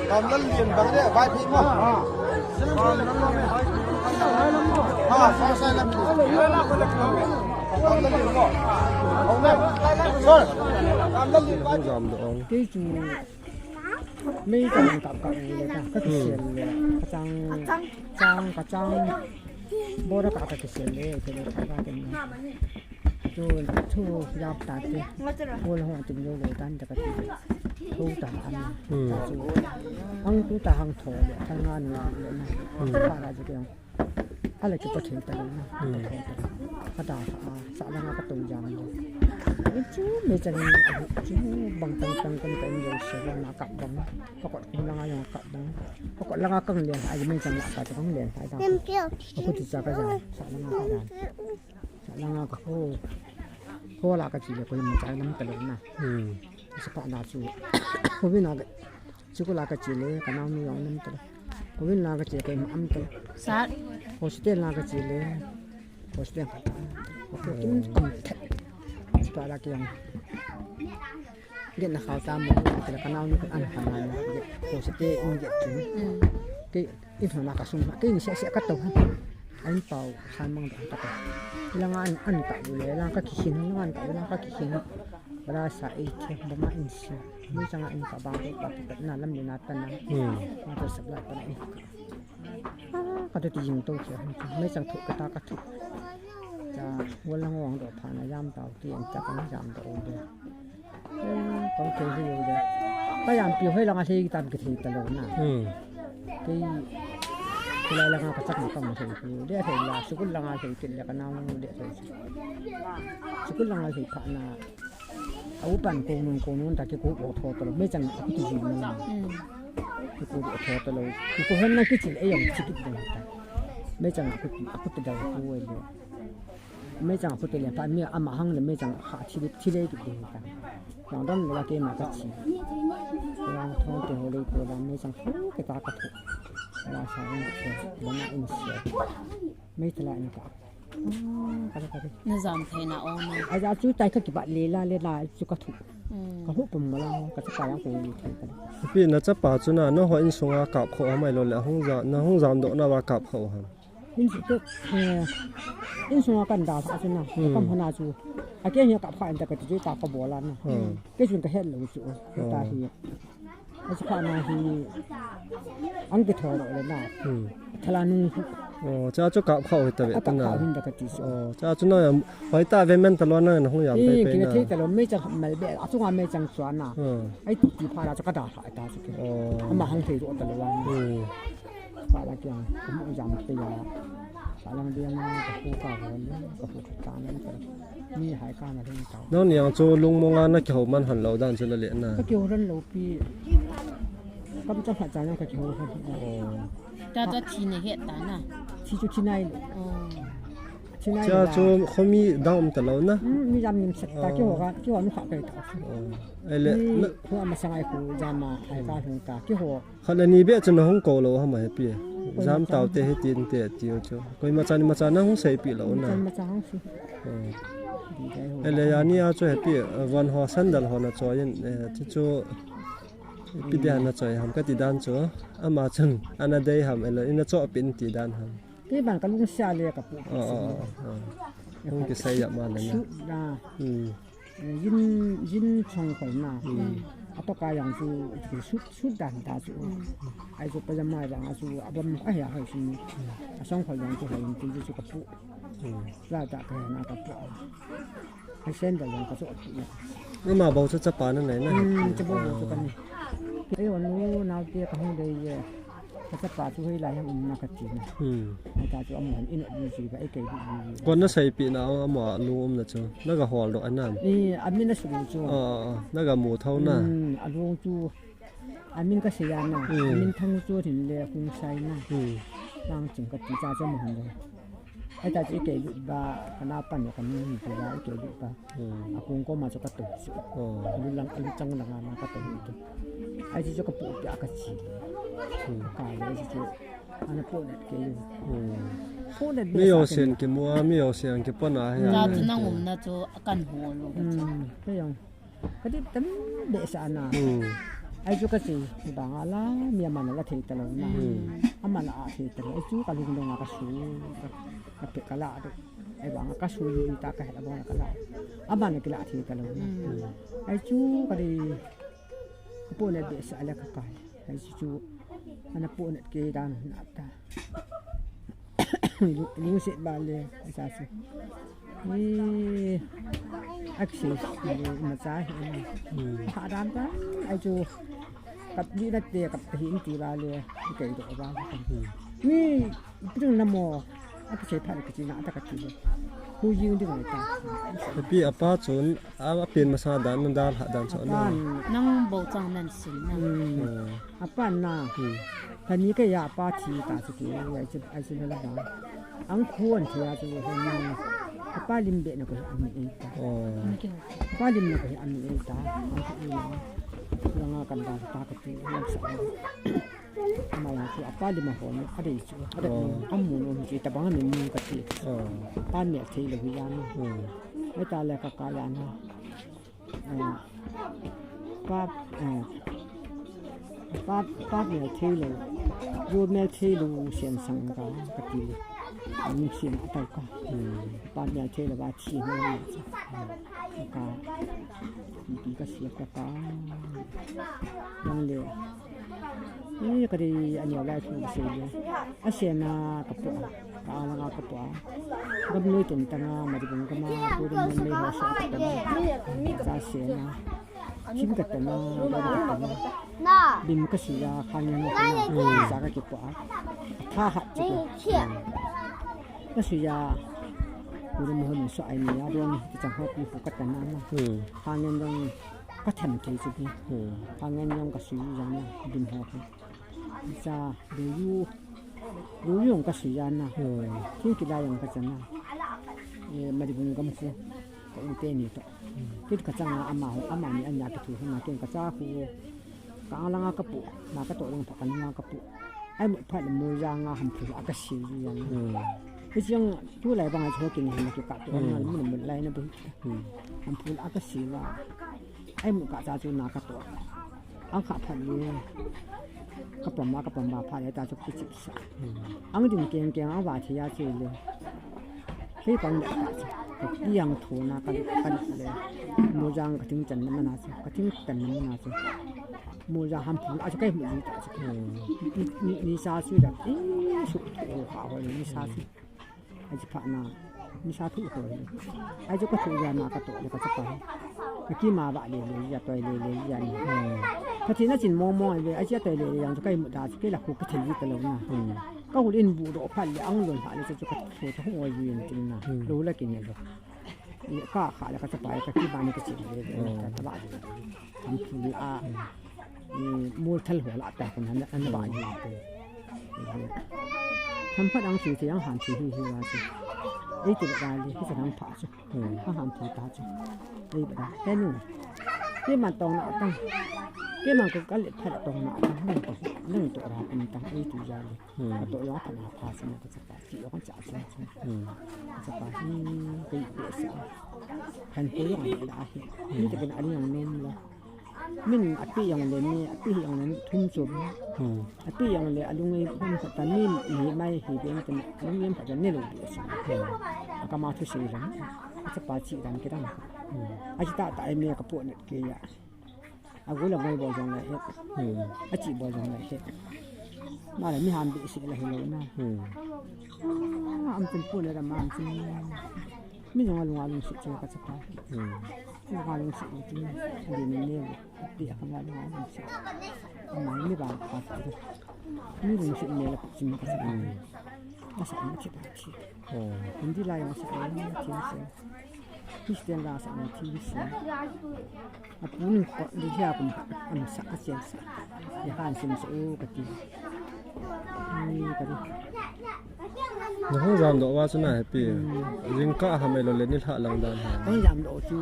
làm lân liền bằng đấy vai phim mà sao sai làm gì làm lân liền không ông đây rồi làm lân liền vai giảm được không cái chú mấy cái cặp cặp này cả các cái xiên này cái trang bố đã cả cái xiên này thì nó thay ra cái này chú chú giáp tạt đi bố là họ tìm vô người taจะกระติthu tạt ăn ăn thu tạt hàng thổ để thay ngànเลยนะถ้าเราจะเกี่ยวอะไรก็ประเทศแต่ละนะกระดาษสารพัดกระตุ้นยำchú mấy chân chú bằng tăng nhiều sự là nó cặp bằng có còn không là ai cặp bằng có còn là cân liền ai mấy chân lại cả không liền phải đâu có chỉ ra cái gì sợ là có cô là cái gì là કોઈ મજા નમ તલો ના સપાના છું કોઈ ના ચુકો la cái gì le kana mi yong nમ talo કોઈ na cái gì કોઈ am talo sát hostel na cái gì le hostel okay tum spa la kyang get na khao ta mo tala kana ni an hanan hostel in get tu cái in thona ka sum cái ni sẽ ka tau anh bảo khai mang đã tập là ăn tạoเลยlà các kinh là ăn tạo là các kinh ra sai thì không mà in sao mới chẳng ăn cả bao nhiêu bạc là làm gì nát tan mà tôi sắp lại tan cái tôi dùng tôi chứ mấy chẳng thuộc cái ta cái thuộcจะวันละห่วงดอกผ่านย่ำเต่าเตียนจะเป็นย่ำเต่าเลยต้องเจอที่อยู่เลยก็ย่ำเปลี่ยวให้เราอาชีพตามกิจตลอดน่ะที่Kulay lang ako sak makam sa iyo. Dia sa ila, sukul lang ako sa iyo. Kana mo dia sa iyo. Sukul lang ako sa na. Aupan kung ta ki ko tho to me chang aku ti ji na. Ki ko tho to lo. Ki ko han na ki chil ayam chikit da ta. Me chang aku ti da ko we lo. Me chang aku ti le pa me ama hang le me chang ha chi le ki da ta. Yang dan la ke ma ka chi. Yang tho te ho le ko da me chang ke ta ka thu. Là sao nó sẽ bấm in sẽ mấy thứ lại nữa cái nó giảm thế nào ôn ai ra chú tay các bạn lê la chú có thủ có hút bùm mà là cái cái áo của vì nó chấp bảo chú nào nó hỏi in xuống cặp khẩu mày rồi là không giảm độ nào vào cặp khẩu hả in xuống cái đào sao chú nào không hơn nào chú cái này cặp phải cái chú ta có bò lan cái chuyện cái hết là chú ta thìอาชีพนาฮีอังกฤษถอดเลยนะทลานุจ้าจุกกับเขาแต่เวทนาจ้าจุน่าไว้ตาเวมันตลอดนั่นห้องยามไปไปนะที่แต่เราไม่จะไม่แบบอาจุงไม่จังสวนนะไอ้ตุ๊กพาราจะกระดาษหายตาสุดเลยมาห้องเทจุตลอดวันพาราเกี่ยงผมยามไปยาสารเดียมากับผู้ก่าวคนกับผู้ตามนั่นก็มีหายการมาที่เก่าน้องเนี่ยโจลุงมองานนักเกี่ยวมันหันเราด้านเฉลี่ยนะก็เกี่ยวรันเราปีก็จะหัดใจยังก็เกี่ยวจะทีในเหตุการณ์น่ะที่จุดที่ไหนจ้าโจเขามีดาวแต่เรานะมียำนิ่มสักตาเกี่ยวกันเกี่ยวนุ่งขาไปต่อไอ้เล่พวกมาสั่งไอ้กูยำมาไอ้การถึงตาเกี่ยวขณะนี้เบี้ยจะน้องโกเราทำไมปีจำเต่าเตะตีนเตะเจียวโจก็มาจานนั่งใส่ปีเรานะมาจานสิไอ้เลี้ยนี่อาจจะเห็นปีวันหัวสันดาลหัวน่ะจอยที่โจปีเดียนน่ะจอยทำก็ตีด้านโจอามาจังอันนั้นได้ทำไอ้เลี้ยนี่โจเป็นตีด้านทำที่บ้านก็ลุงเสียเลยกับปุ๊บลุงก็ใส่ยามาเลยนะยินชงคนน่ะอัตกาอย่างจูสุดดันตาจูไอ้จูไปจะมาอย่างจูอับมันไอ้ยาให้จูสองคนอย่างจูให้จูจูกับปุ๊บแล้วจากกันนะกับปุ๊บไอ้เส้นเดียวกันก็สุดนี่มาบอกจะปานั่นไหนนะจะบอกจะกันนี่ไอ้วันนู้นนาเดียกับห้องเดียก็จะปาช่วยหลายอย่างนักจีนไอ้ตาจูเอาเหมือนอินดีจีกับไอ้เกย์ก่อนนั้นใส่ปีน่ะเอาหมอลูมนะจูนั่นก็หัวดอกอันนั้นนี่อันนี้น่ะสูงจูนั่นก็หมูเท่าน่ะอันวงจูอันนี้ก็เสียน่ะอันนี้ทั้งจูถึงเลยคุณใส่น่ะบางจึงก็ตีจ้าจะมาหันเลยไอ้ตาจีเกย์บ้าคณะปั่นอยู่กันนี่คือว่าไอ้เกย์บ้าอาคงก็มาจะกระตุกสิลุลังลุจังหลังมากระตุกไอ้ที่จะกระปุกจะกระชีกายไอ้ที่อันนั้นพูดเกย์พูดไม่เอาเสียงกี่มัวไม่เอาเสียงกี่ปนอะไรจ้าจะนั่งผมนะจูกันหัวลูกไม่ยัง ก็ดิตั้มเดชานาไอ้จูก็สิบางอะไรเมียมันละเทตลอดนะอามันละเทตลอดไอ้จูก็ลุงลงก็สู้กับเป็ดกะละไอ้บางก็สู้อยู่ตาก็เห็นละบางกะละอามันก็ละเทตลอดนะไอ้จูก็ดิปูนเดชาละก็ไอ้จูอันนั้นปูนเกดานนับตาลิงเสบาเลยไอ้ซาสินี่อักเสบมาจ้าเห็นผ่าดานกันไอ้จูกับยี่นัดเดียกับหินตีบาเลยเกยดอกบานี่เรื่องน้ำมออักเสบผ่านกจีน่าตะกจีผู้ยืนดึงไอ้ตาพี่อาป้าจนเป็นมาซาดานนันดาลหาดานสอนนะนั่งโบจังนั่นสินะอาป้าน่ะท่านี้ก็ยาป้าทีตาสกีไอ้สินั่นละบ้าอังควรที่อาจูเห็นนี่ป้าลิมเบนก็อันนี้เองตาป้าลิมก็อันนี้เองตาอันนี้นะยังกันดาตากตียังสั่งมาอย่างที่ป้าลิมมาหอนอะไรจูอะไรอันมูนมันจีตะบังมันมูกตีป้าเนี่ยที่เราวิญญาณไม่ตาเลยก็กายานะป้าเนี่ยที่เรายูเมที่เราเสียงสังกากตีมีเสียงอะไรก็ป้าเนี่ยที่เราว่าที่นี่ก็ดีก็เสียก็ยังเลยนี่ก็ดีอันนี้เราถูกเสียเลยอาเซียนกับตัวกาลังกับตัวก็ไม่ถึงตั้งมาดิบก็มาพูดมันไม่หัวชอบแต่ว่าอาเซียนชิมกันแต่มาเราได้กันมาบินก็เสียคันยังไม่จากกันกี่ปะถ้าหัดจะก็เสียพูดมันสวยเนี่ยเรื่องที่จะหอบมีผูกกันนั่นนะคันยังก็ทำใจสุดนี่คันยังก็เสียยังบินหอบจะดูอยู่ก็เสียนะที่กีฬายังก็จะนะมาดิบก็ไม่คุ้มก็อุเทนี่ต่อคิดกระจังอามานี่อันยาตะถือขึ้นมาเก่งกระจ้าคูกางลังกระปุกมากระโตลงผักกันงากระปุกไอ้หมดพัดมือยางหำผืออากาศสีอย่างที่ยังช่วยอะไรบางอย่างกินเห็นมาเกี่ยวกับตัวนั้นมันเหมือนไรนะบุหำผืออากาศสีว่าไอ้หมดกระจ้าจูนากระโตอังขาพันเลยกระป๋องมากระป๋องบาพันไอ้ตาจุกจิกสักอังจึงเก่งเอาบาทียาเจเลยที่ปังเด็กที่ยังถูนากันเลยมูจังกระทิ้งจันมันน่าสิกระทิ้งจันมันน่าสิมูจังหำผูอาจจะใกล้หมดเลยแต่นี่ซาสุดสุดโอ้ข่าวเลยนี่ซาสุอาจจะผ่านนานี่ซาทุกคนอาจจะก็ถูกยานากระโตเลยก็จะไปเมื่อกี้มาบะเลยอย่าต่อยเลยยันพอทีนั้นจินมองเลยอาจจะต่อยเลยยังจะใกล้หมดได้ใกล้หลักกูก็ถึงยี่ตลอดนะก็หุ่นอินบูโดพันเลยอังหล่นผ่านเลยจะกระโดดหัวยืนจริงนะรู้แล้วกินเนี่ยหรอกนี่ก็ขาแล้วก็จะไปก็ที่บ้านนี่ก็จินเลยแต่บ้านทำผูมูลทะเลหัวละแต่คนนั้นอันบ้านอยู่ทำพัดอังสีที่ยังหันสีที่ว่าสิไอ้ตัวได้เลยที่จะทำผ่าจ้ะเขาหันผูตาจ้ะไอ้แบบแค่นี้ที่มันตรงหน้าตั้งที่มันก็เล็ดแค่ตรงหน้าตั้งนั่งตัวเราเป็นตั้งไอ้ตัวยาเลยตัวย้อนผ่านผ่าสมัยก็จะไปที่ย้อนจ่าใช่ไหมจะไปนี่ก็อีกเสียแผ่นตัวอย่างนี้ได้นี่จะเป็นอันอย่างนี้เลยmình ăn pi yang lên ni ăn pi yang lên thun chum ăn pi yang lên ăn luôn cái mình phải tận ni ni mai thì bên tận luôn mình phải tận ni luôn cái mà thứ gì lắm cái bao chi làm cái đó anh ta tại mình cái bộ này kia anh cũng là mấy bao giờ này hết anh chỉ bao giờ này hết mà là mình ham bị gì là hiểu na anh tin phụ này là mà anh tin mình dùng luôn sự chơi cái saoงานลงสีจริงอันนี้เนี่ยเดี๋ยวทำงานงานลงสีไม่ไม่บางปัดนี่ลงสีเนี่ยเราจริงก็จะมาใส่มาชิดชิดคนที่ไล่มาใส่เนี่ยทิ้งเสียที่เสียงราใส่มาทิ้งเสียอ่ะปุ่นก็ดีที่อาผมอันสักเสียงสักอย่าหันเสียงสู้กันดีนี่กันnó không giảm độ qua chỗ này bị riêng cả hàm này là lên đến hạ lòng đàn hàng không giảm độ chú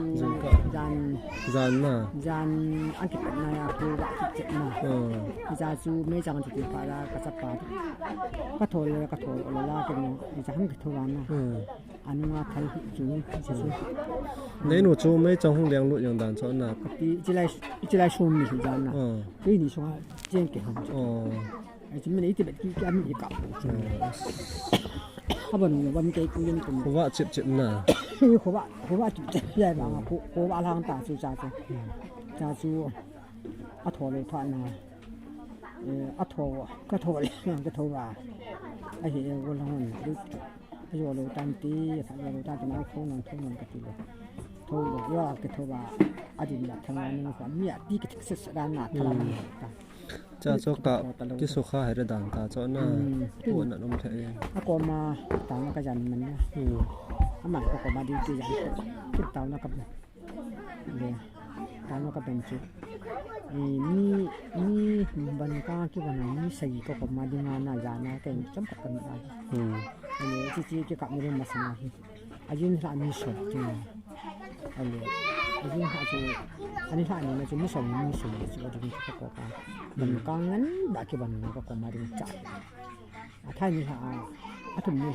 dàn mà dàn ăn thịt này à cô bạn thịt chết mà giờ chú mấy giờ thì phải là cái sắp phá cái thổi là cái thổi là cái nó giờ không cái thổi làm mà anh mà thấy chú chú nếu nụ chú mấy trong không đèn lụi dùng đàn cho nạp chỉ lại xôm mình ra nè cái gì xôm trên cái hông chỉ mình ít bị cái mình cặpเขาบอกว่ามันเกิดขึ้นตรง เพราะว่าเจ็บๆน่ะ เขาว่าจุดใหญ่บางเขาว่าทางตาจูจ่าจูอัฐเลยผ่านมาอัฐก็โทเลยก็โทว่าไอ้เหี้ยวันละวันไอ้โยโลตันตีถ้าโยโลตันจะไม่เข้านอนก็ตีเลยโทเลยย่อก็โทว่าอดีตทำงานนึงความเมียดีก็ศึกษาด้านหน้าทำงานจะโชคกับกิสุขาให้ระดับตาจอน่ะปวดน่ะลมแท้ถ้าก็มาตามกระยันมันเนี่ยถ้ามันก็มาดีๆอย่างขึ้นเตาแล้วก็เลยตามแล้วก็เป็นชุดมีบันกาที่วันนี้ใส่ก็มาดีงานนายานะแต่จำกัดกันอะไรอันนี้ที่เกี่ยวกับเรื่องมาสมาธิอายุนี่มีสองจริงอันนี้อายุนี่จะอันนี้ท่านนี้จะมีสองมีสี่จะจะมีที่ประกอบกันบันกางั้นบางทีบันก็มาดีจัดท่านนี้อาถุนี้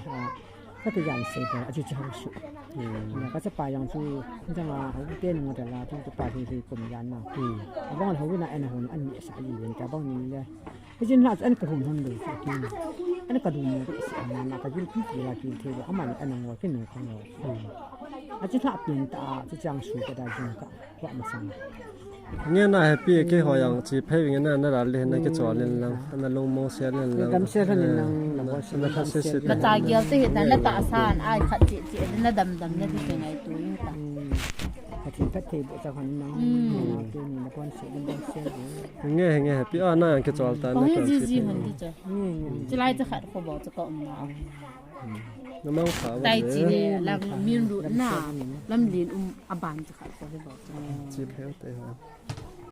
ก็ตัวอย่างเสร็จแล้วอาจจะทำสุดก็จะไปอย่างที่จะมาเขาเต้นมาแต่ละที่จะไปที่กลุ่มยันมาบ้านเขาวินาอันนั้นอันนี้สายอยู่แต่บ้านนี้เลยที่จริงแล้วอันกระดุมทำดูกินอันกระดุมก็เสียมันก็ยิ่งพิจารณากินเทเอามันอันนั้นว่าขึ้นหนึ่งของเราอาจจะถ้าเปลี่ยนตาจะจังสูก็ได้จริงก็ว่ามาสั่งเนี่ยน่าแฮปปี้แค่หอยังจีเพย์อย่างนั้นน่ารักเลยนะก็จอดเล่นแล้วอันนั้นลงโมเสสเล่นแล้วดำเสียกันนั่งแล้วก็อันนั้นคัสเซตกระจายเกี่ยวสิแต่ละตาสานไอ้ขัดเจี๊ยนั่นดำเนี่ยที่เป็นไงตัวยิ่งต่างกระถิ่นพัดเทบุจะคนนั่งตัวนี้แล้วก็เสียมันเสียเนี่ยแฮปปี้น่าก็จอดตาเพราะให้จีมันดีจ้ะจะไล่จะขัดเขาบอกจะก็มาน้ำมันขาวแต่จีเนี่ยแล้วมีรู้หน้าแล้วมีอบานจะขัดเขาบอกจีเพย์เตะ